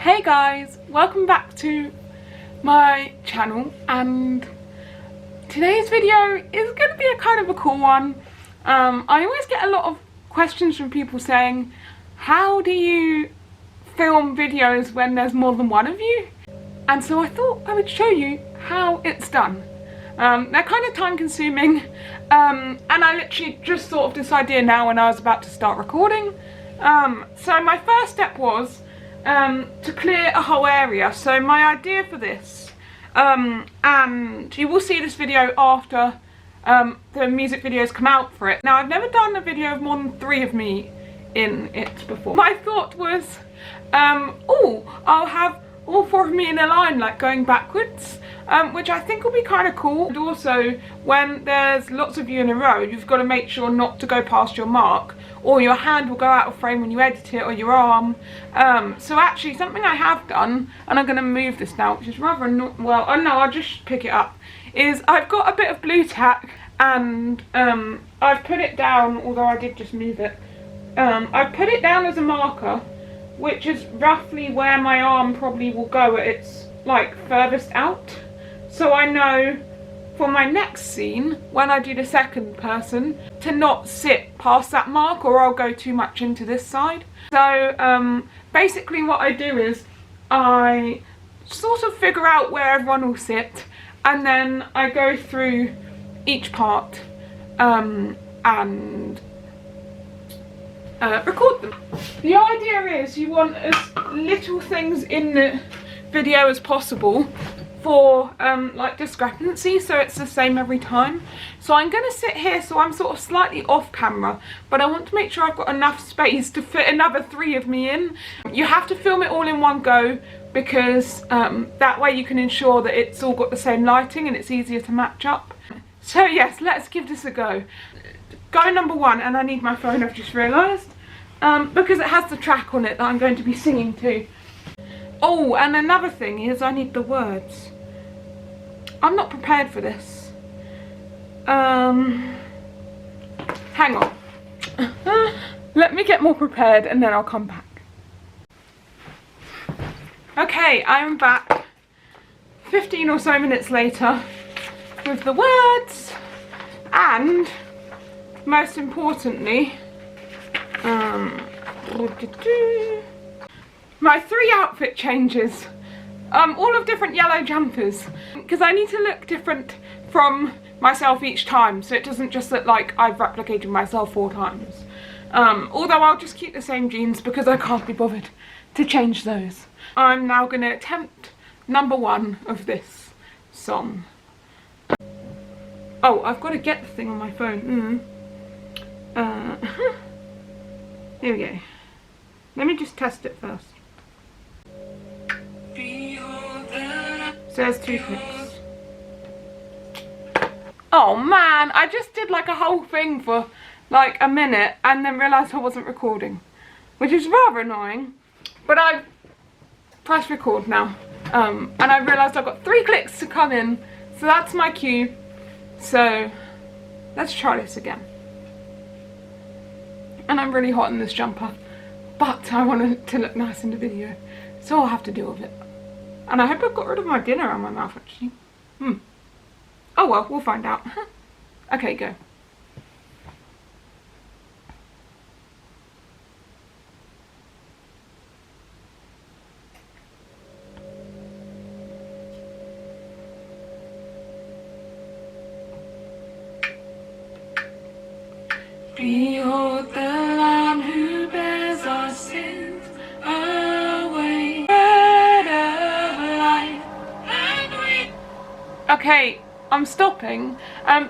Hey guys, welcome back to my channel, and today's video is going to be a kind of a cool one. I always get a lot of questions from people saying, how do you film videos when there's more than one of you? And so I thought I would show you how it's done. They're kind of time consuming, and I literally just thought of this idea now when I was about to start recording. So my first step was to clear a whole area. So my idea for this, and you will see this video after the music videos come out for it. Now, I've never done a video of more than 3 of me in it before. My thought was, I'll have all 4 of me in a line, like going backwards, which I think will be kind of cool. And also, when there's lots of you in a row, you've got to make sure not to go past your mark, or your hand will go out of frame when you edit it, or your arm. So actually, something I have done, and I'm going to move this now, which is rather well, oh no, I'll just pick it up, is I've got a bit of blue tack, and I've put it down, although I did just move it. I've put it down as a marker, which is roughly where my arm probably will go at its like furthest out. So I know for my next scene, when I do the second person, to not sit past that mark or I'll go too much into this side. So basically what I do is I sort of figure out where everyone will sit, and then I go through each part and record them. The idea is you want as little things in the video as possible for like discrepancy, so it's the same every time. So I'm going to sit here, so I'm sort of slightly off camera, but I want to make sure I've got enough space to fit another 3 of me in. You have to film it all in one go, because that way you can ensure that it's all got the same lighting and it's easier to match up. So yes, let's give this a go. Go number 1, and I need my phone, I've just realised, because it has the track on it that I'm going to be singing to. Oh, and another thing is I need the words. I'm not prepared for this. Hang on. Let me get more prepared and then I'll come back. Okay, I'm back 15 or so minutes later with the words, and most importantly, my 3 outfit changes, all of different yellow jumpers, because I need to look different from myself each time, so it doesn't just look like I've replicated myself 4 times. Although I'll just keep the same jeans because I can't be bothered to change those. I'm now going to attempt number 1 of this song. Oh, I've got to get the thing on my phone. Here we go. Let me just test it first. So there's 2 clicks. Oh man, I just did like a whole thing for like a minute and then realised I wasn't recording, which is rather annoying, but I've pressed record now, and I realised I've got 3 clicks to come in, so that's my cue. So let's try this again. And I'm really hot in this jumper, but I want it to look nice in the video, so I'll have to deal with it. And I hope I've got rid of my dinner on my mouth, actually. Oh well, we'll find out. Okay, go. Behold the Lamb who bears our sins away. Bread of life. Okay, I'm stopping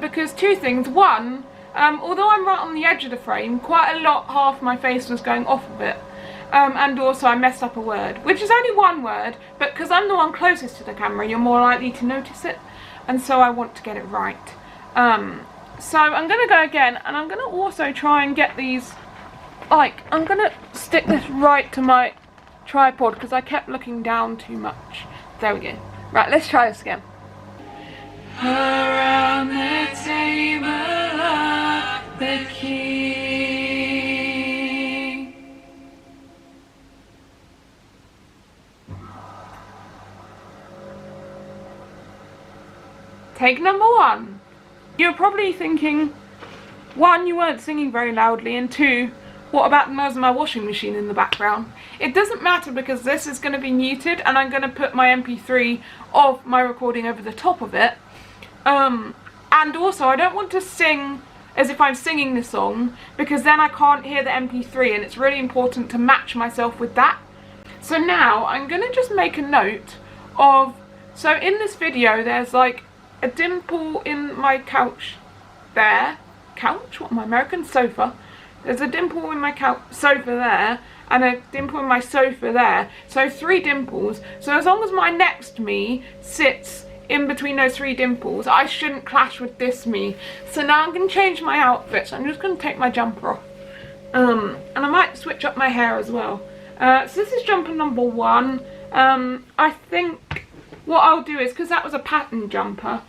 because 2 things. 1, although I'm right on the edge of the frame, quite a lot, half my face was going off of it. And also I messed up a word, which is only 1 word, but because I'm the one closest to the camera, you're more likely to notice it, and so I want to get it right. So I'm going to go again, and I'm going to also try and get these, like, I'm going to stick this right to my tripod because I kept looking down too much. There we go. Right, let's try this again. Around the table of the King. Take number one. You're probably thinking, one, you weren't singing very loudly, and two, what about the noise of my washing machine in the background? It doesn't matter because this is going to be muted and I'm going to put my MP3 of my recording over the top of it. And also I don't want to sing as if I'm singing the song because then I can't hear the MP3, and it's really important to match myself with that. So now I'm going to just make a note of, so in this video there's like a dimple in my couch there. Couch? What am I, American? Sofa. There's a dimple in my sofa there, and a dimple in my sofa there. So 3 dimples. So as long as my next me sits in between those 3 dimples, I shouldn't clash with this me. So now I'm going to change my outfit. So I'm just going to take my jumper off. And I might switch up my hair as well. So this is jumper number 1. I think what I'll do is, because that was a pattern jumper,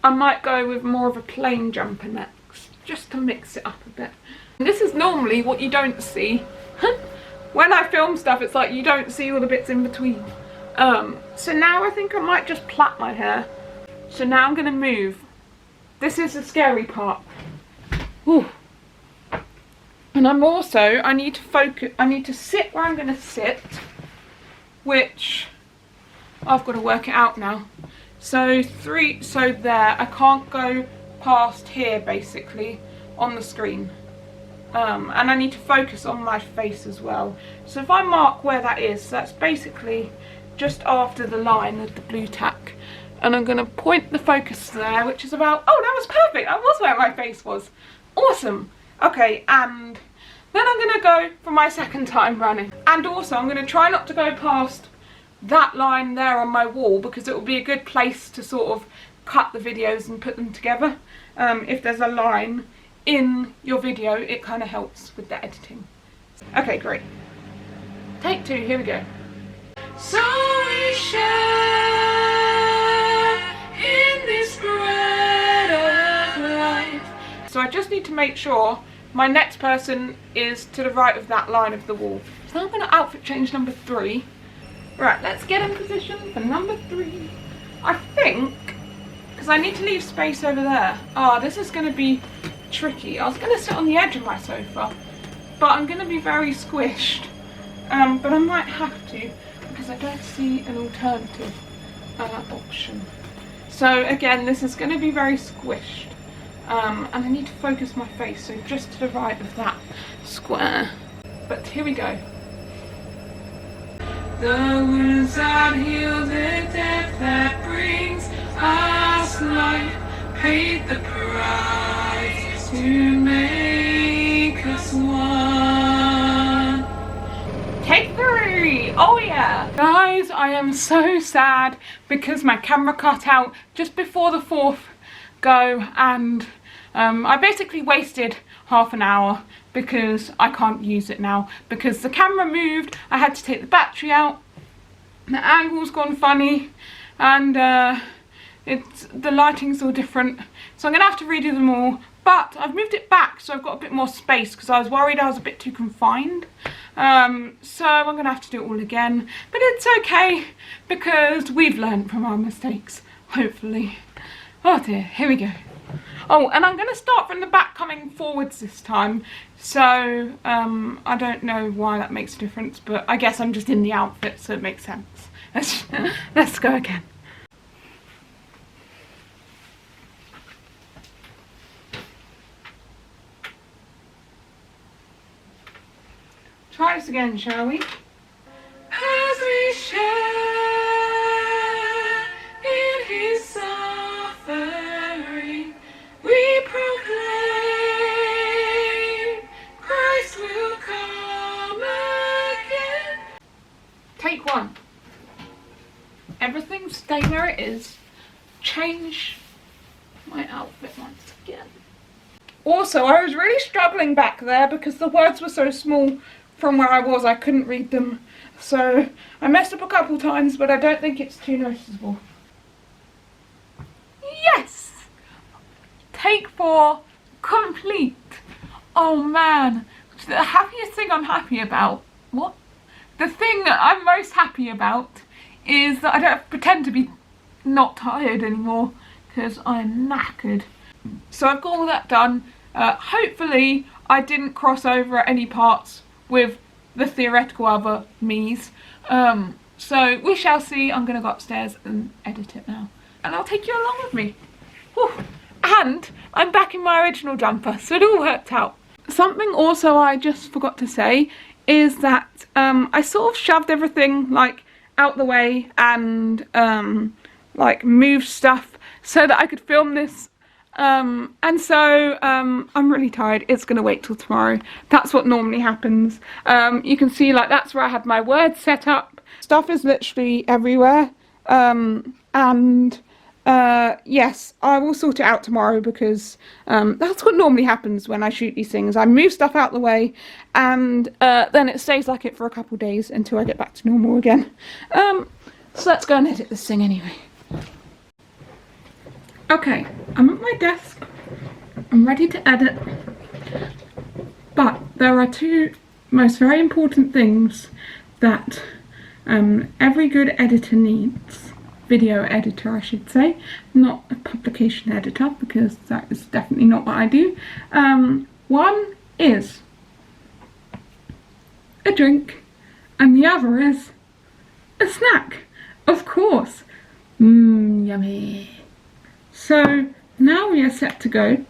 I might go with more of a plain jumper next, just to mix it up a bit. And this is normally what you don't see. When I film stuff, it's like you don't see all the bits in between. So now I think I might just plait my hair. So now I'm going to move. This is the scary part. Ooh. And I need to focus, I need to sit where I'm going to sit, which I've got to work it out now. So there, I can't go past here basically on the screen. And I need to focus on my face as well. So if I mark where that is, that's basically just after the line of the blue tack. And I'm going to point the focus there, which is about, oh, that was perfect. That was where my face was. Awesome. Okay, and then I'm going to go for my second time running. And also I'm going to try not to go past that line there on my wall, because it will be a good place to sort of cut the videos and put them together. If there's a line in your video, it kind of helps with the editing. Okay, great. Take 2, here we go. So we share in this bread of life. So I just need to make sure my next person is to the right of that line of the wall. So I'm going to outfit change number 3. Right, let's get in position for number 3. I think, because I need to leave space over there. Oh, this is going to be tricky. I was going to sit on the edge of my sofa, but I'm going to be very squished. But I might have to, because I don't see an alternative option. So again, this is going to be very squished. And I need to focus my face, so just to the right of that square. But here we go. The wounds that heal, the death that brings us life, paid the price to make us one. Take 3! Oh yeah! Guys, I am so sad because my camera cut out just before the 4th go, and I basically wasted half an hour because I can't use it now because the camera moved. I had to take the battery out, the angle's gone funny, and the lighting's all different, so I'm gonna have to redo them all. But I've moved it back so I've got a bit more space because I was worried I was a bit too confined. So I'm gonna have to do it all again, but it's okay because we've learned from our mistakes, hopefully. Oh dear, here we go. Oh, and I'm going to start from the back coming forwards this time. So, I don't know why that makes a difference, but I guess I'm just in the outfit, so it makes sense. Let's go again. Try this again, shall we? As we share in his suffering, we proclaim Christ will come again. Take 1. Everything stay where it is. Change my outfit once again. Also, I was really struggling back there because the words were so small from where I was, I couldn't read them. So I messed up a couple times, but I don't think it's too noticeable. Yes! Take 4, complete. Oh man, the happiest thing I'm happy about, what? The thing that I'm most happy about is that I don't have to pretend to be not tired anymore, because I'm knackered. So I've got all that done. Hopefully I didn't cross over at any parts with the theoretical other me's. So we shall see. I'm going to go upstairs and edit it now. And I'll take you along with me. Whew. And I'm back in my original jumper, so it all worked out. Something also I just forgot to say is that I sort of shoved everything like out the way and like moved stuff so that I could film this. And so I'm really tired. It's gonna wait till tomorrow. That's what normally happens. You can see like that's where I had my words set up. Stuff is literally everywhere. Yes, I will sort it out tomorrow because that's what normally happens when I shoot these things. I move stuff out the way and then it stays like it for a couple days until I get back to normal again. So let's go and edit this thing anyway. Okay, I'm at my desk. I'm ready to edit. But there are two most very important things that every good editor needs. Video editor, I should say, not a publication editor, because that is definitely not what I do. One is a drink and the other is a snack, of course. Yummy. So now we are set to go.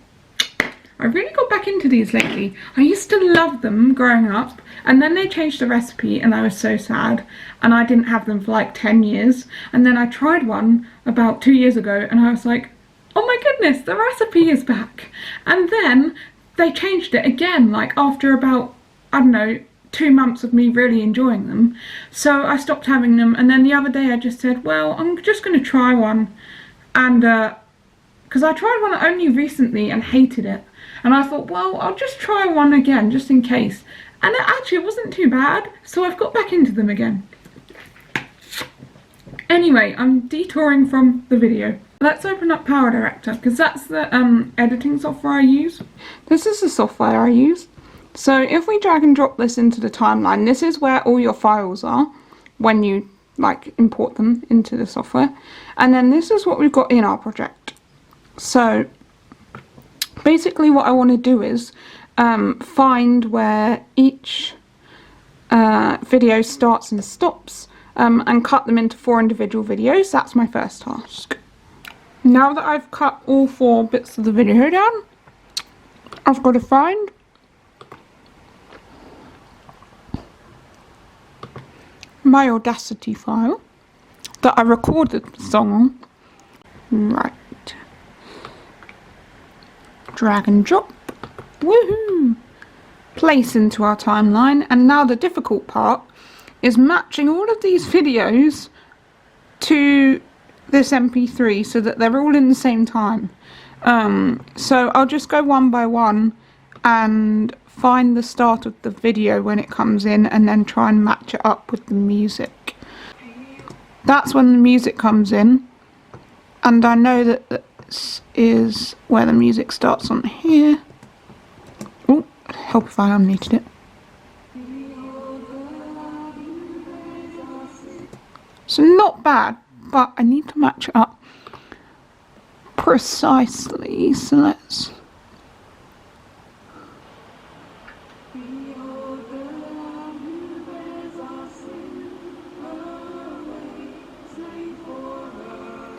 I really got back into these lately. I used to love them growing up, and then they changed the recipe and I was so sad, and I didn't have them for like 10 years, and then I tried one about 2 years ago and I was like, oh my goodness, the recipe is back. And then they changed it again, like after about, I don't know, 2 months of me really enjoying them. So I stopped having them, and then the other day I just said, well, I'm just going to try one. And because I tried one only recently and hated it, and I thought, well, I'll just try one again just in case, and it actually wasn't too bad, so I've got back into them again. Anyway, I'm detouring from the video. Let's open up Power Director, because that's the editing software I use. This is the software I use. So if we drag and drop this into the timeline, this is where all your files are when you like import them into the software, and then this is what we've got in our project. So basically what I want to do is find where each video starts and stops, and cut them into 4 individual videos. That's my first task. Now that I've cut all 4 bits of the video down, I've got to find my Audacity file that I recorded the song on. Right. Drag and drop. Woohoo! Place into our timeline, and now the difficult part is matching all of these videos to this MP3 so that they're all in the same time. So I'll just go one by one and find the start of the video when it comes in, and then try and match it up with the music. That's when the music comes in, and I know that this is where the music starts on here. Oh, help if I unmuted it. So not bad, but I need to match it up precisely, so let's...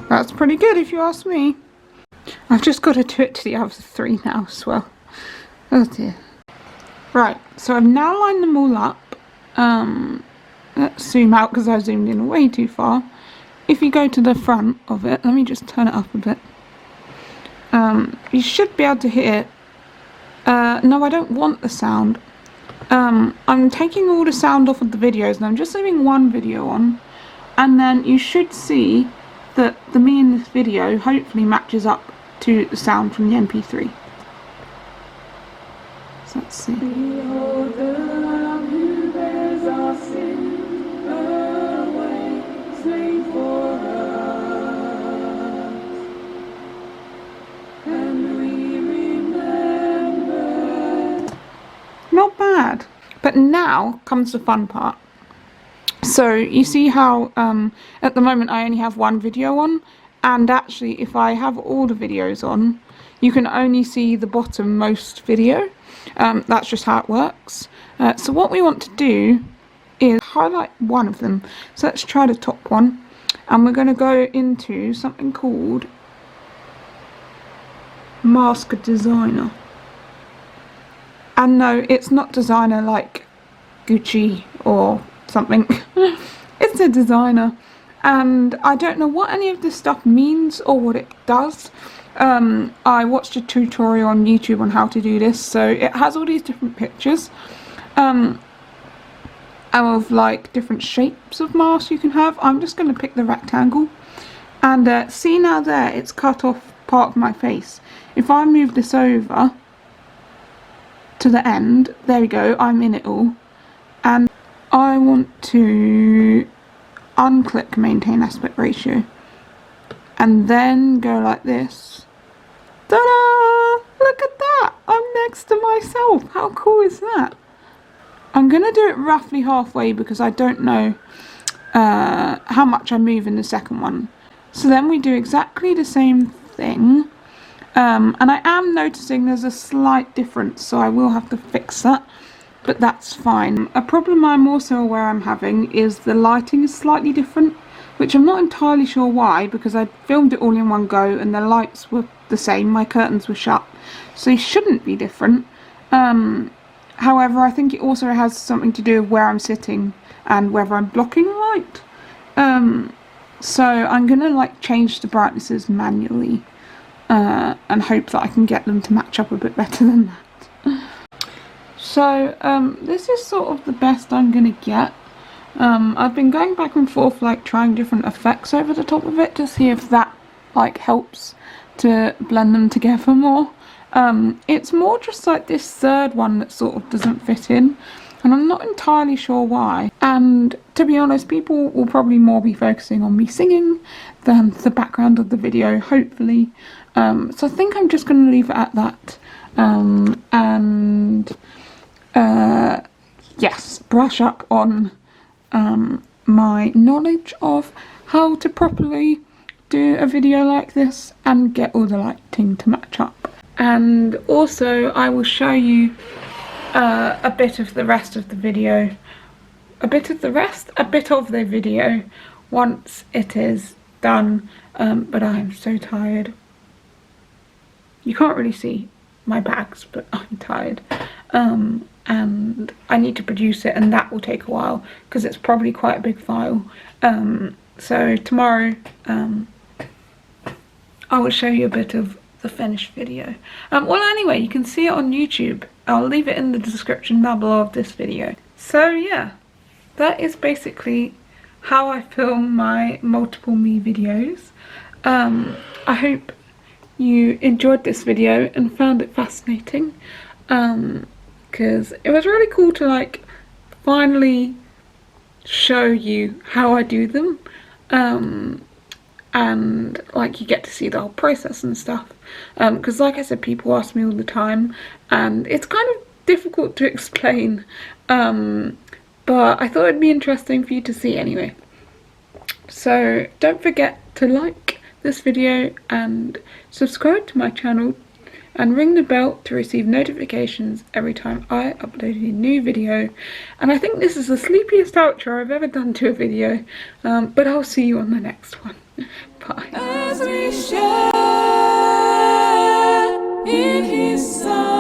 That's pretty good if you ask me. I've just got to do it to the other 3 now as well. Oh dear. Right, so I've now lined them all up. Let's zoom out because I zoomed in way too far. If you go to the front of it, let me just turn it up a bit. You should be able to hear. No, I don't want the sound. I'm taking all the sound off of the videos and I'm just leaving one video on. And then you should see that the me in this video hopefully matches up to the sound from the MP3. So let's see. Not bad. But now comes the fun part. So you see how at the moment I only have one video on, and actually if I have all the videos on, you can only see the bottom-most video. That's just how it works. So what we want to do is highlight one of them. So let's try the top one, and we're going to go into something called Mask Designer. And no, it's not designer like Gucci or something. It's a designer, and I don't know what any of this stuff means or what it does. I watched a tutorial on YouTube on how to do this, so it has all these different pictures of like different shapes of masks you can have. I'm just going to pick the rectangle, and see now there, it's cut off part of my face. If I move this over to the end, there we go, I'm in it all, and I want to unclick maintain aspect ratio and then go like this. Ta-da! Look at that! I'm next to myself. How cool is that? I'm gonna do it roughly halfway because I don't know how much I move in the second one. So then we do exactly the same thing. And I am noticing there's a slight difference, so I will have to fix that, but that's fine. A problem I'm also aware I'm having is the lighting is slightly different, which I'm not entirely sure why, because I filmed it all in one go and the lights were the same, my curtains were shut, so it shouldn't be different. However, I think it also has something to do with where I'm sitting and whether I'm blocking light. So I'm gonna like change the brightnesses manually. And hope that I can get them to match up a bit better than that. So this is sort of the best I'm gonna get. I've been going back and forth like trying different effects over the top of it to see if that like helps to blend them together more. It's more just like this third one that sort of doesn't fit in, and I'm not entirely sure why. And to be honest, people will probably more be focusing on me singing than the background of the video, hopefully. So I think I'm just going to leave it at that. Yes, brush up on my knowledge of how to properly do a video like this and get all the lighting to match up. And also I will show you a bit of the rest of the video. A bit of the video once it is done, but I am so tired. You can't really see my bags, but I'm tired, and I need to produce it, and that will take a while because it's probably quite a big file. So tomorrow I will show you a bit of the finished video. Well, anyway, you can see it on YouTube. I'll leave it in the description down below of this video. So yeah, that is basically how I film my multiple me videos. I hope you enjoyed this video and found it fascinating, because it was really cool to like finally show you how I do them, and like you get to see the whole process and stuff, because like I said, people ask me all the time and it's kind of difficult to explain, but I thought it'd be interesting for you to see anyway. So don't forget to like this video and subscribe to my channel and ring the bell to receive notifications every time I upload a new video. And I think this is the sleepiest outro I've ever done to a video, but I'll see you on the next one. Bye. As we share in his sun.